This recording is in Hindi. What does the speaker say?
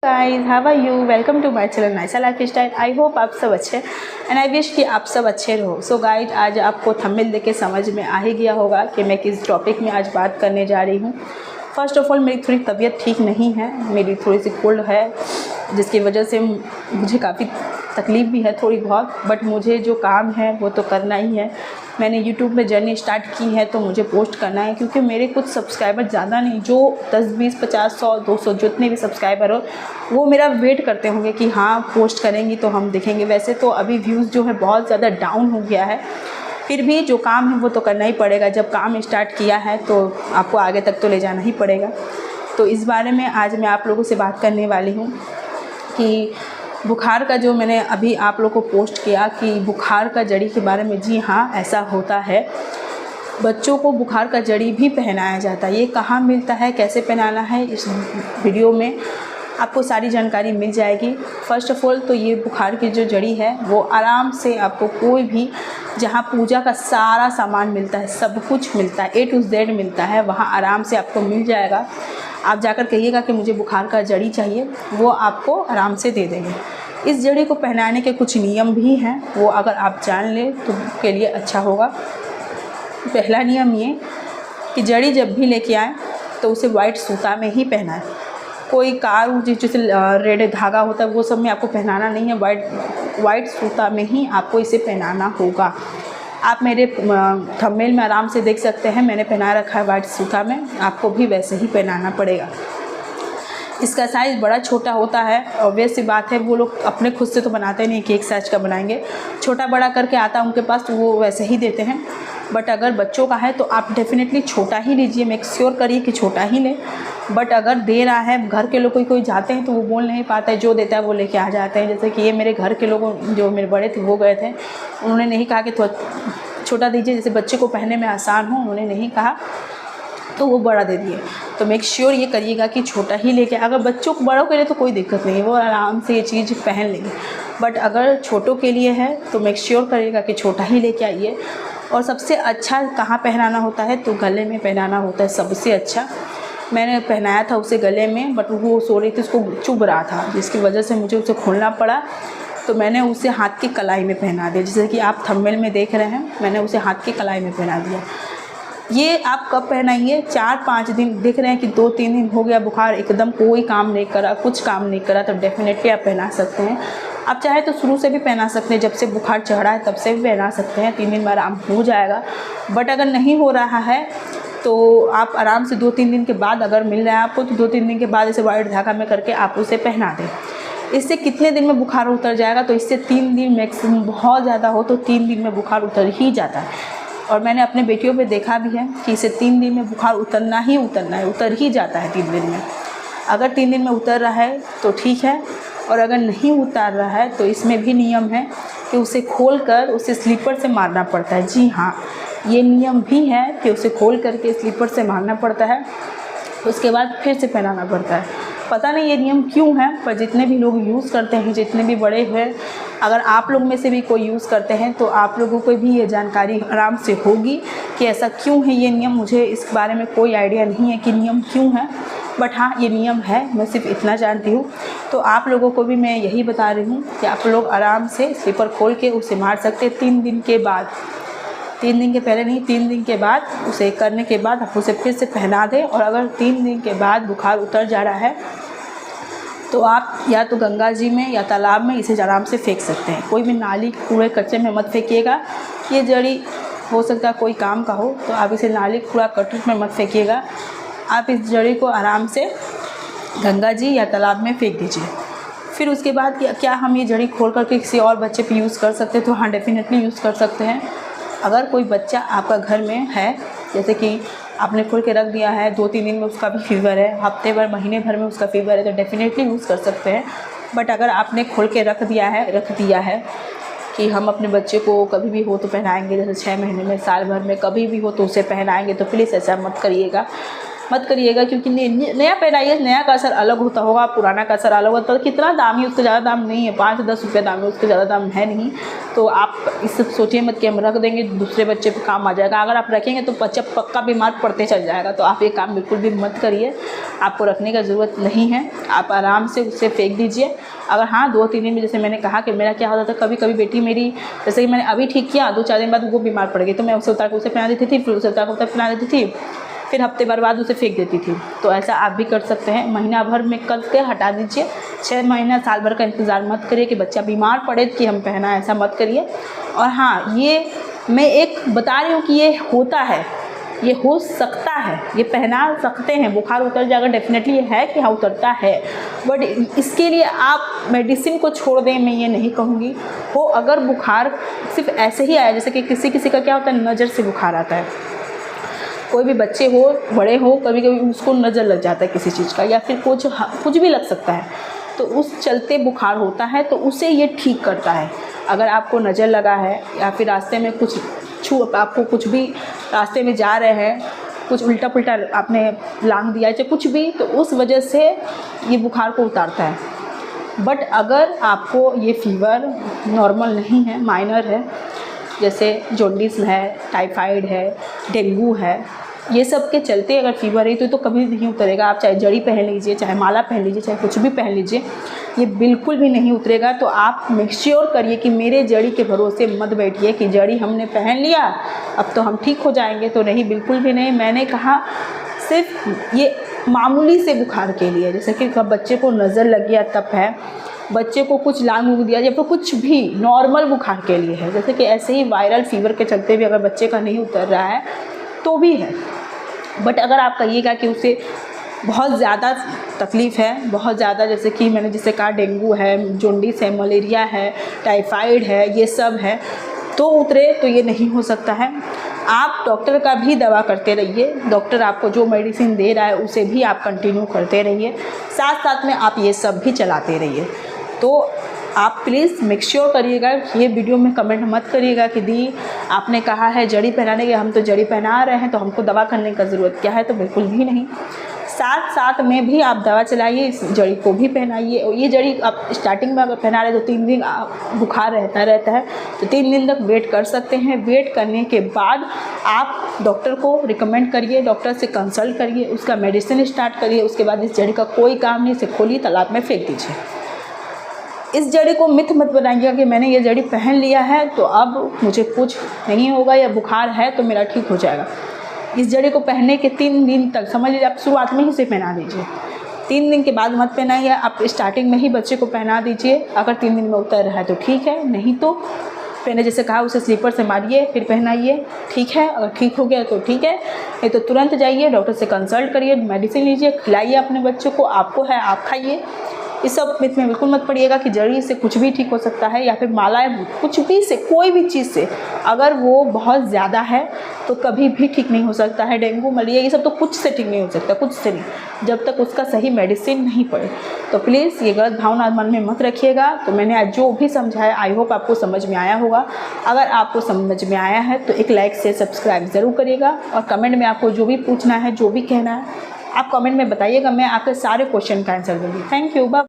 Guys how are you welcome to my channel Naisa lifestyle. I hope आप सब अच्छे एंड आई विश कि आप सब अच्छे रहो। सो गाइज आज आपको थंबनेल देख के समझ में आ ही गया होगा कि मैं किस टॉपिक में आज बात करने जा रही हूँ। फर्स्ट ऑफ ऑल मेरी थोड़ी तबीयत ठीक नहीं है, मेरी थोड़ी सी कोल्ड है जिसकी वजह से मुझे काफ़ी तकलीफ़ भी है थोड़ी बहुत, बट मुझे जो काम है वो तो करना ही है। मैंने यूट्यूब में जर्नी स्टार्ट की है तो मुझे पोस्ट करना है, क्योंकि मेरे कुछ सब्सक्राइबर ज़्यादा नहीं, जो 10 20 50 100 200 जितने भी सब्सक्राइबर हो वो मेरा वेट करते होंगे कि हाँ पोस्ट करेंगी तो हम देखेंगे। वैसे तो अभी व्यूज़ जो है बहुत ज़्यादा डाउन हो गया है, फिर भी जो काम है वो तो करना ही पड़ेगा। जब काम स्टार्ट किया है तो आपको आगे तक तो ले जाना ही पड़ेगा। तो इस बारे में आज मैं आप लोगों से बात करने वाली हूँ कि बुखार का जो मैंने अभी आप लोगों को पोस्ट किया कि बुखार का जड़ी के बारे में। जी हाँ, ऐसा होता है, बच्चों को बुखार का जड़ी भी पहनाया जाता है। ये कहाँ मिलता है, कैसे पहनाना है, इस वीडियो में आपको सारी जानकारी मिल जाएगी। फ़र्स्ट ऑफ़ ऑल तो ये बुखार की जो जड़ी है वो आराम से आपको कोई भी जहाँ पूजा का सारा सामान मिलता है, सब कुछ मिलता है, A to Z मिलता है, वहाँ आराम से आपको मिल जाएगा। आप जाकर कहिएगा कि मुझे बुखार का जड़ी चाहिए, वो आपको आराम से दे देंगे। इस जड़ी को पहनाने के कुछ नियम भी हैं, वो अगर आप जान लें तो के लिए अच्छा होगा। पहला नियम ये कि जड़ी जब भी लेके आएँ तो उसे वाइट सूता में ही पहनाएं। कोई कार जैसे रेड धागा होता है वो सब में आपको पहनाना नहीं है, वाइट सूता में ही आपको इसे पहनाना होगा। आप मेरे थंबनेल में आराम से देख सकते हैं, मैंने पहना रखा है वाइट सूता में, आपको भी वैसे ही पहनाना पड़ेगा। इसका साइज़ बड़ा छोटा होता है, ऑब्वियस सी बात है, वो लोग अपने खुद से तो बनाते नहीं कि एक साइज़ का बनाएंगे, छोटा बड़ा करके आता है उनके पास तो वो वैसे ही देते हैं। बट अगर बच्चों का है तो आप डेफिनेटली छोटा ही लीजिए, मेक श्योर करिए कि छोटा ही लें। बट अगर दे रहा है, घर के लोग कोई जाते हैं तो वो बोल नहीं पाता है, जो देता है वो लेके आ जाते हैं। जैसे कि ये मेरे घर के लोगों जो मेरे बड़े थे वो गए थे, उन्होंने नहीं कहा कि थोड़ा छोटा दीजिए जैसे बच्चे को पहनने में आसान हो, उन्होंने नहीं कहा तो वो बड़ा दे दिए। तो मेक श्योर ये करिएगा कि छोटा ही लेके, अगर बच्चों को बड़ों के लिए तो कोई दिक्कत नहीं है, वो आराम से ये चीज़ पहन लेंगे, बट अगर छोटों के लिए है तो मेक श्योर करिएगा कि छोटा ही लेके आइए। और सबसे अच्छा कहाँ पहनाना होता है तो गले में पहनाना होता है सबसे अच्छा। मैंने पहनाया था उसे गले में, बट वो सो रही थी, उसको चुभ रहा था जिसकी वजह से मुझे उसे खोलना पड़ा, तो मैंने उसे हाथ की कलाई में पहना दिया। जैसे कि आप थंबनेल में देख रहे हैं, मैंने उसे हाथ की कलाई में पहना दिया। ये आप कब पहनाइए, 4-5 दिन देख रहे हैं कि 2-3 दिन हो गया बुखार एकदम कोई काम नहीं करा, कुछ काम नहीं करा, तो डेफिनेटली आप पहना सकते हैं। आप चाहे तो शुरू से भी पहना सकते हैं, जब से बुखार चढ़ा है तब से भी पहना सकते हैं, 3 दिन में आराम हो जाएगा। बट अगर नहीं हो रहा है तो आप आराम से 2-3 दिन के बाद अगर मिल रहा है आपको तो 2-3 दिन के बाद इसे वाइट धागा में करके आप उसे पहना दें। इससे कितने दिन में बुखार उतर जाएगा तो इससे 3 दिन मैक्सिमम, बहुत ज़्यादा हो तो 3 दिन में बुखार उतर ही जाता है। और मैंने अपने बेटियों पे देखा भी है कि इसे 3 दिन में बुखार उतरना ही उतरना है, उतर ही जाता है 3 दिन में। अगर 3 दिन में उतर रहा है तो ठीक है, और अगर नहीं उतर रहा है तो इसमें भी नियम है कि उसे खोलकर उसे स्लीपर से मारना पड़ता है। जी हाँ, ये नियम भी है कि उसे खोल करके स्लीपर से मारना पड़ता है, उसके बाद फिर से पहनाना पड़ता है। पता नहीं ये नियम क्यों है, पर जितने भी लोग यूज़ करते हैं, जितने भी बड़े हैं, अगर आप लोग में से भी कोई यूज़ करते हैं तो आप लोगों को भी ये जानकारी आराम से होगी कि ऐसा क्यों है ये नियम। मुझे इस बारे में कोई आइडिया नहीं है कि नियम क्यों है, बट हाँ ये नियम है, मैं सिर्फ इतना जानती हूँ। तो आप लोगों को भी मैं यही बता रही हूँ कि आप लोग आराम से स्लीपर खोल के उसे मार सकते हैं 3 दिन के बाद। 3 दिन के पहले नहीं, 3 दिन के बाद उसे करने के बाद आप उसे फिर से पहना दें। और अगर 3 दिन के बाद बुखार उतर जा रहा है तो आप या तो गंगा जी में या तालाब में इसे आराम से फेंक सकते हैं। कोई भी नाली कूड़े कचरे में मत फेंकिएगा, ये जड़ी हो सकता है कोई काम का हो, तो आप इसे नाली कूड़ा कचरे में मत फेंकिएगा। आप इस जड़ी को आराम से गंगा जी या तालाब में फेंक दीजिए। फिर उसके बाद क्या हम ये जड़ी खोल करके किसी और बच्चे पे यूज़ कर सकते हैं तो हाँ डेफिनेटली यूज़ कर सकते हैं। अगर कोई बच्चा आपका घर में है, जैसे कि आपने खोल के रख दिया है, 2-3 दिन में उसका भी फीवर है, हफ्ते भर महीने भर में उसका फीवर है, तो डेफिनेटली यूज़ कर सकते हैं। बट अगर आपने खोल के रख दिया है कि हम अपने बच्चे को कभी भी हो तो पहनाएंगे, जैसे 6 महीने में, साल भर में कभी भी हो तो उसे पहनाएंगे, तो प्लीज़ ऐसा मत करिएगा। मत करिएगा, क्योंकि नया पहनाइए, नया का असर अलग होता होगा, पुराना का असर अलग होता है। कितना दाम है, उसका ज़्यादा दाम नहीं है, 5 से 10 रुपये दाम है, उसका ज़्यादा दाम है नहीं। तो आप इस सोचिए मत कि हम रख देंगे दूसरे बच्चे पे काम आ जाएगा। अगर आप रखेंगे तो बच्चा पक्का बीमार पड़ते चल जाएगा। तो आप ये काम बिल्कुल भी मत करिए, आपको रखने का ज़रूरत नहीं है। आप आराम से उसे फेंक दीजिए। अगर हाँ 2-3 दिन में, जैसे मैंने कहा कि मेरा क्या होता था, कभी कभी बेटी मेरी, जैसे कि मैंने अभी ठीक किया, 2-4 दिन बाद वो बीमार पड़ गई, तो मैं उसे उतार के उसे पहना देती थी, फिर उसे उतार के उसे पहना देती थी, फिर हफ्ते भर बाद उसे फेंक देती थी। तो ऐसा आप भी कर सकते हैं, महीना भर में करके हटा दीजिए। 6 महीना साल भर का इंतज़ार मत करिए कि बच्चा बीमार पड़े कि हम पहना, ऐसा मत करिए। और हाँ, ये मैं एक बता रही हूँ कि ये होता है, ये हो सकता है, ये पहना सकते हैं, बुखार उतर जाएगा, डेफिनेटली है कि हाँ उतरता है। बट इसके लिए आप मेडिसिन को छोड़ दें, मैं ये नहीं कहूँगी। हो अगर बुखार सिर्फ ऐसे ही आया, जैसे कि किसी किसी का क्या होता है, नज़र से बुखार आता है, कोई भी बच्चे हो बड़े हो, कभी कभी उसको नज़र लग जाता है किसी चीज़ का, या फिर कुछ भी लग सकता है, तो उस चलते बुखार होता है, तो उसे ये ठीक करता है। अगर आपको नज़र लगा है या फिर रास्ते में कुछ आपको कुछ भी रास्ते में जा रहे हैं, कुछ उल्टा पुल्टा आपने लांघ दिया है, चाहे कुछ भी, तो उस वजह से ये बुखार को उतारता है। बट अगर आपको ये फीवर नॉर्मल नहीं है, माइनर है, जैसे जॉन्डिस है, टाइफाइड है, डेंगू है, ये सब के चलते अगर फीवर है तो कभी नहीं उतरेगा। आप चाहे जड़ी पहन लीजिए, चाहे माला पहन लीजिए, चाहे कुछ भी पहन लीजिए, ये बिल्कुल भी नहीं उतरेगा। तो आप मेक श्योर करिए कि मेरे जड़ी के भरोसे मत बैठिए कि जड़ी हमने पहन लिया अब तो हम ठीक हो जाएंगे। तो नहीं, बिल्कुल भी नहीं। मैंने कहा सिर्फ ये मामूली से बुखार के लिए, जैसे कि बच्चे को नज़र लग गया तब है, बच्चे को कुछ लांग उग दिया, या फिर कुछ भी नॉर्मल बुखार के लिए है। जैसे कि ऐसे ही वायरल फीवर के चलते भी अगर बच्चे का नहीं उतर रहा है तो भी है। बट अगर आप कहिएगा कि उसे बहुत ज़्यादा तकलीफ़ है, बहुत ज़्यादा, जैसे कि मैंने जिसे कहा डेंगू है, जॉन्डिस है, मलेरिया है, टाइफाइड है, ये सब है, तो उतरे, तो ये नहीं हो सकता है। आप डॉक्टर का भी दवा करते रहिए, डॉक्टर आपको जो मेडिसिन दे रहा है उसे भी आप कंटिन्यू करते रहिए, साथ साथ में आप ये सब भी चलाते रहिए। तो आप प्लीज़ मेक श्योर करिएगा, ये वीडियो में कमेंट मत करिएगा कि दी आपने कहा है जड़ी पहनाने के, हम तो जड़ी पहना रहे हैं तो हमको दवा करने का ज़रूरत क्या है। तो बिल्कुल भी नहीं, साथ साथ में भी आप दवा चलाइए, इस जड़ी को भी पहनाइए। और ये जड़ी आप स्टार्टिंग में अगर पहना रहे तो 3 दिन बुखार रहता है, तो 3 दिन तक वेट कर सकते हैं। वेट करने के बाद आप डॉक्टर को रिकमेंड करिए, डॉक्टर से कंसल्ट करिए, उसका मेडिसिन स्टार्ट करिए। उसके बाद इस जड़ी का कोई काम नहीं, इसे खोलिए, तालाब में फेंक दीजिए। इस जड़ी को मिथ मत बनाइएगा कि मैंने ये जड़ी पहन लिया है तो अब मुझे कुछ नहीं होगा, या बुखार है तो मेरा ठीक हो जाएगा। इस जड़ी को पहनने के 3 दिन तक, समझ लीजिए आप शुरुआत में ही इसे पहना दीजिए, 3 दिन के बाद मत पहनाइए। आप स्टार्टिंग में ही बच्चे को पहना दीजिए। अगर 3 दिन में उतर रहा है तो ठीक है, नहीं तो मैंने जैसे कहा उसे स्लीपर से मारिए फिर पहनाइए, ठीक है। अगर ठीक हो गया तो ठीक है, नहीं तो तुरंत जाइए डॉक्टर से कंसल्ट करिए, मेडिसिन लीजिए, खिलाइए अपने बच्चों को, आपको है आप खाइए। इस सब मिथ में बिल्कुल मत पड़िएगा कि जड़ी से कुछ भी ठीक हो सकता है, या फिर मालाएं कुछ भी से, कोई भी चीज़ से अगर वो बहुत ज़्यादा है तो कभी भी ठीक नहीं हो सकता है। डेंगू, मलेरिया, ये सब तो कुछ से ठीक नहीं हो सकता, कुछ से नहीं, जब तक उसका सही मेडिसिन नहीं पड़े। तो प्लीज़ ये गलत भावना मन में मत रखिएगा। तो मैंने आज जो भी समझाया, आई होप आपको समझ में आया होगा। अगर आपको समझ में आया है तो एक लाइक से सब्सक्राइब ज़रूर करिएगा, और कमेंट में आपको जो भी पूछना है, जो भी कहना है, आप कमेंट में बताइएगा, मैं आपके सारे क्वेश्चन का आंसर दूँगी। Thank you, bye.